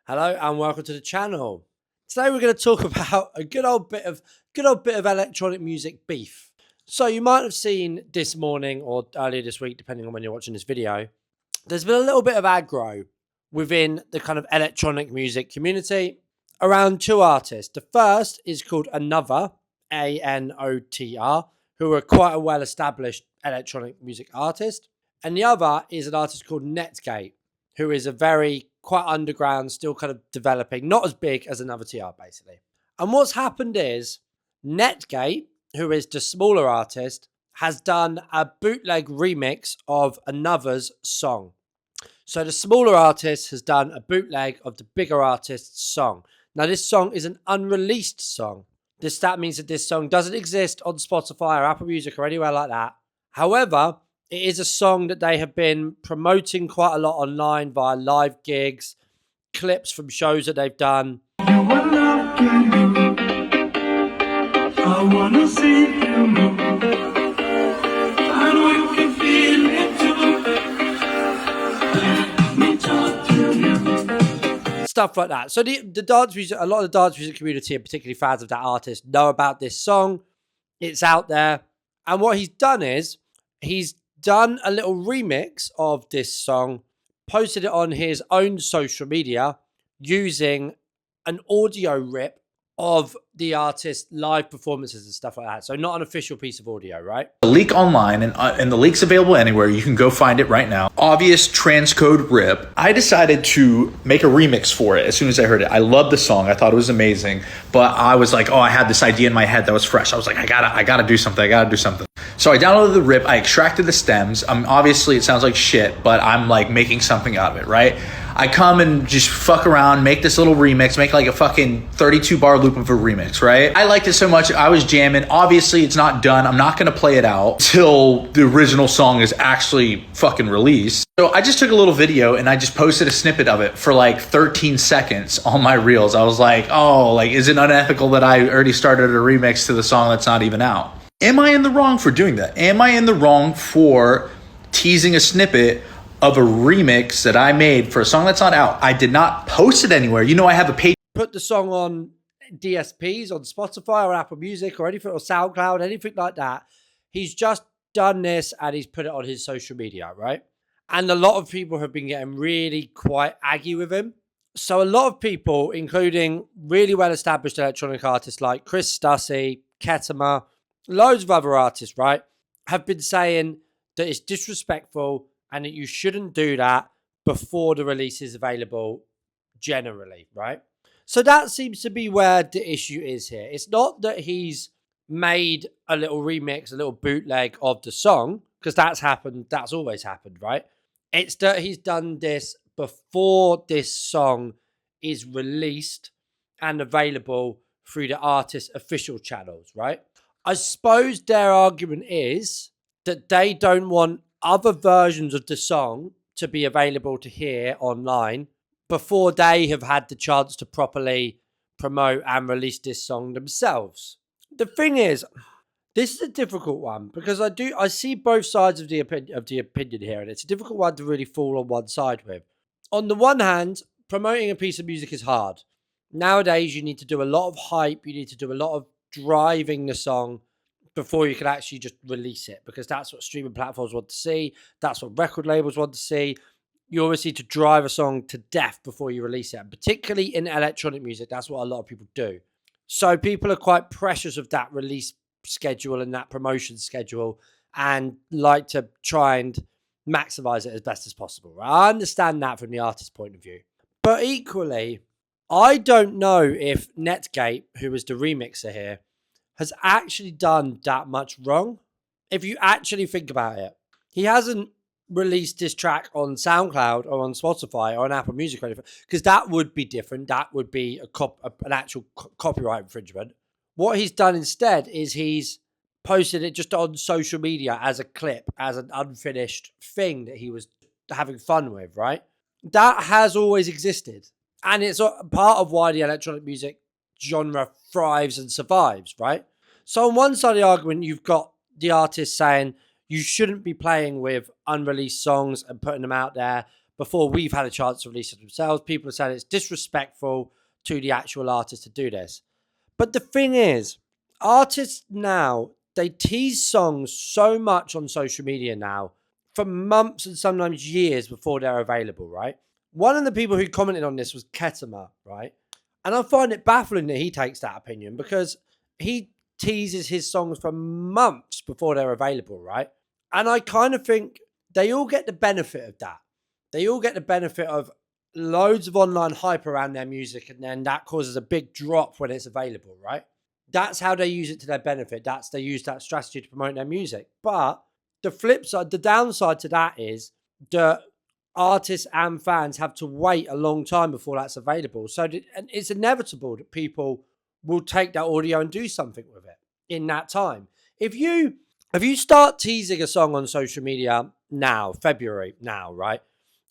Hello and welcome to the channel. Today we're going to talk about a good old bit of electronic music beef. So you might have seen this morning or earlier this week, depending on when you're watching this video, there's been a little bit of aggro within the kind of electronic music community around two artists. The first is called ANOTR, ANOTR, who are quite a well-established electronic music artist. And the other is an artist called Netgate, who is a very quite underground, still kind of developing, not as big as another TR basically. And what's happened is Netgate, who is the smaller artist, has done a bootleg remix of ANOTHR's song. So the smaller artist has done a bootleg of the bigger artist's song. Now this song is an unreleased song. That means that this song doesn't exist on Spotify or Apple Music or anywhere like that. However, it is a song that they have been promoting quite a lot online via live gigs, clips from shows that they've done. I wanna see you move. I know you can feel it too. Let me talk to you. Stuff like that. So the dance music, a lot of the dance music community, and particularly fans of that artist, know about this song. It's out there. And what he's done is he's done a little remix of this song, posted it on his own social media using an audio rip of the artist's live performances and stuff like that. So not an official piece of audio, right? A leak online, and the leak's available anywhere. You can go find it right now. Obvious transcode rip. I decided to make a remix for it as soon as I heard it. I loved the song. I thought it was amazing. But I was like, oh, I had this idea in my head that was fresh. I was like, I gotta do something. I gotta do something. So I downloaded the rip. I extracted the stems. Obviously, it sounds like shit, but I'm like making something out of it, right? I come and just fuck around, make this little remix, make like a fucking 32 bar loop of a remix, right? I liked it so much. I was jamming. Obviously, it's not done. I'm not going to play it out till the original song is actually fucking released. So I just took a little video and I just posted a snippet of it for like 13 seconds on my reels. I was like, oh, like, is it unethical that I already started a remix to the song that's not even out? Am I in the wrong for doing that? Am I in the wrong for teasing a snippet of a remix that I made for a song that's not out? I did not post it anywhere. You know, I have a page. Put the song on DSPs, on Spotify or Apple Music or anything, or SoundCloud, anything like that. He's just done this and he's put it on his social media, right? And a lot of people have been getting really quite aggy with him. So a lot of people, including really well-established electronic artists like Chris Stussy, Ketama, loads of other artists, right, have been saying that it's disrespectful and that you shouldn't do that before the release is available generally, right? So that seems to be where the issue is here. It's not that he's made a little remix, a little bootleg of the song, because that's happened, that's always happened, right? It's that he's done this before this song is released and available through the artist's official channels, right? I suppose their argument is that they don't want other versions of the song to be available to hear online before they have had the chance to properly promote and release this song themselves. The thing is, this is a difficult one because I see both sides of the opinion here, and it's a difficult one to really fall on one side with. On the one hand, promoting a piece of music is hard. Nowadays, you need to do a lot of hype. You need to do a lot of driving the song before you can actually just release it, because that's what streaming platforms want to see. That's what record labels want to see. You always need to drive a song to death before you release it. And particularly in electronic music, that's what a lot of people do. So people are quite precious of that release schedule and that promotion schedule and like to try and maximize it as best as possible. Right? I understand that from the artist's point of view. But equally, I don't know if Netgate, who was the remixer here, has actually done that much wrong. If you actually think about it, he hasn't released this track on SoundCloud or on Spotify or on Apple Music or anything, because that would be different. That would be an actual copyright infringement. What he's done instead is he's posted it just on social media as a clip, as an unfinished thing that he was having fun with, right? That has always existed. And it's part of why the electronic music genre thrives and survives, right? So on one side of the argument, you've got the artist saying you shouldn't be playing with unreleased songs and putting them out there before we've had a chance to release it themselves. People are saying it's disrespectful to the actual artist to do this. But the thing is, artists now, they tease songs so much on social media now for months and sometimes years before they're available, right? One of the people who commented on this was Ketama, right? And I find it baffling that he takes that opinion because he teases his songs for months before they're available, right? And I kind of think they all get the benefit of that. They all get the benefit of loads of online hype around their music, and then that causes a big drop when it's available, right? That's how they use it to their benefit. They use that strategy to promote their music. But the flip side, the downside to that is that artists and fans have to wait a long time before that's available. So and it's inevitable that people will take that audio and do something with it in that time. If you start teasing a song on social media now, February now, right?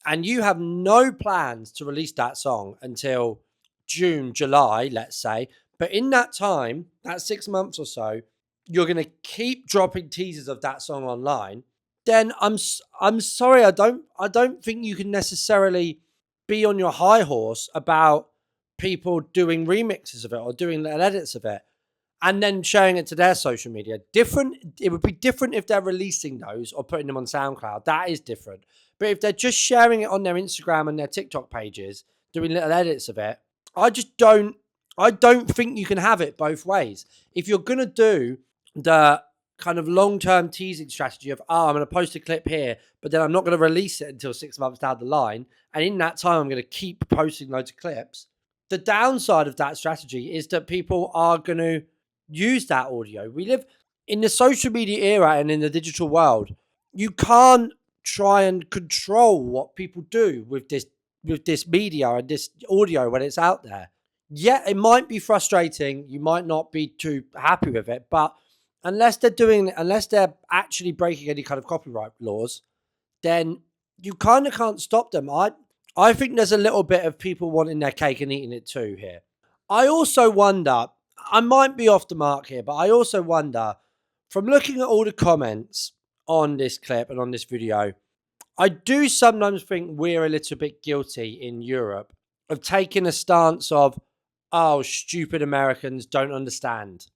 And you have no plans to release that song until June, July, let's say. But in that time, that 6 months or so, you're going to keep dropping teasers of that song online. Then I'm sorry, I don't think you can necessarily be on your high horse about people doing remixes of it or doing little edits of it and then sharing it to their social media. It would be different if they're releasing those or putting them on SoundCloud. That is different. But if they're just sharing it on their Instagram and their TikTok pages, doing little edits of it, I don't think you can have it both ways. If you're going to do the kind of long-term teasing strategy of, I'm going to post a clip here, but then I'm not going to release it until 6 months down the line, and in that time I'm going to keep posting loads of clips, the downside of that strategy is that people are going to use that audio. We live in the social media era and in the digital world. You can't try and control what people do with this media and this audio when it's out there. Yeah, it might be frustrating. You might not be too happy with it, but unless they're actually breaking any kind of copyright laws, then you kind of can't stop them. I think there's a little bit of people wanting their cake and eating it too here. I also wonder, I might be off the mark here, but I also wonder, from looking at all the comments on this clip and on this video, I do sometimes think we're a little bit guilty in Europe of taking a stance of, stupid Americans don't understand.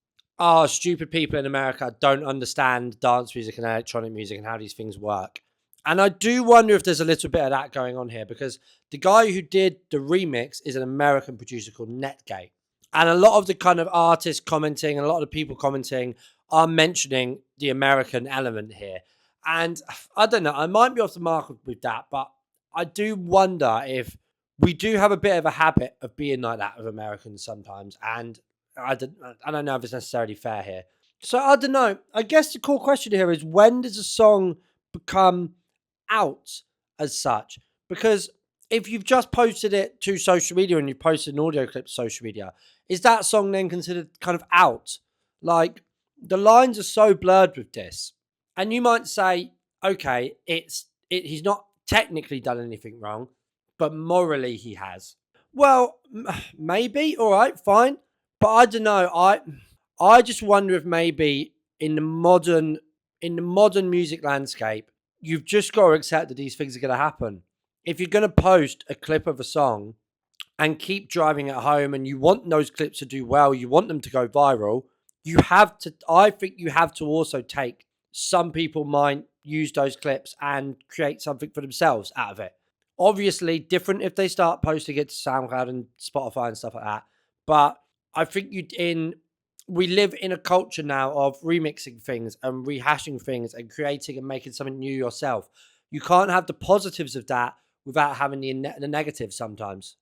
Stupid people in America don't understand dance music and electronic music and how these things work. And I do wonder if there's a little bit of that going on here, because the guy who did the remix is an American producer called Netgate. And a lot of the kind of artists commenting and a lot of the people commenting are mentioning the American element here. And I don't know, I might be off the mark with that, but I do wonder if we do have a bit of a habit of being like that with Americans sometimes. And I don't know if it's necessarily fair here. So I don't know. I guess the core question here is, when does a song become out as such? Because if you've just posted it to social media and you posted an audio clip to social media, is that song then considered kind of out? Like, the lines are so blurred with this. And you might say, okay, he's not technically done anything wrong, but morally he has. Well, maybe, all right, fine. But I don't know. I just wonder if maybe in the modern music landscape, you've just got to accept that these things are going to happen. If you're going to post a clip of a song and keep driving it home, and you want those clips to do well, you want them to go viral, I think you have to also take, some people might use those clips and create something for themselves out of it. Obviously, different if they start posting it to SoundCloud and Spotify and stuff like that. But I think we live in a culture now of remixing things and rehashing things and creating and making something new yourself. You can't have the positives of that without having the negatives sometimes.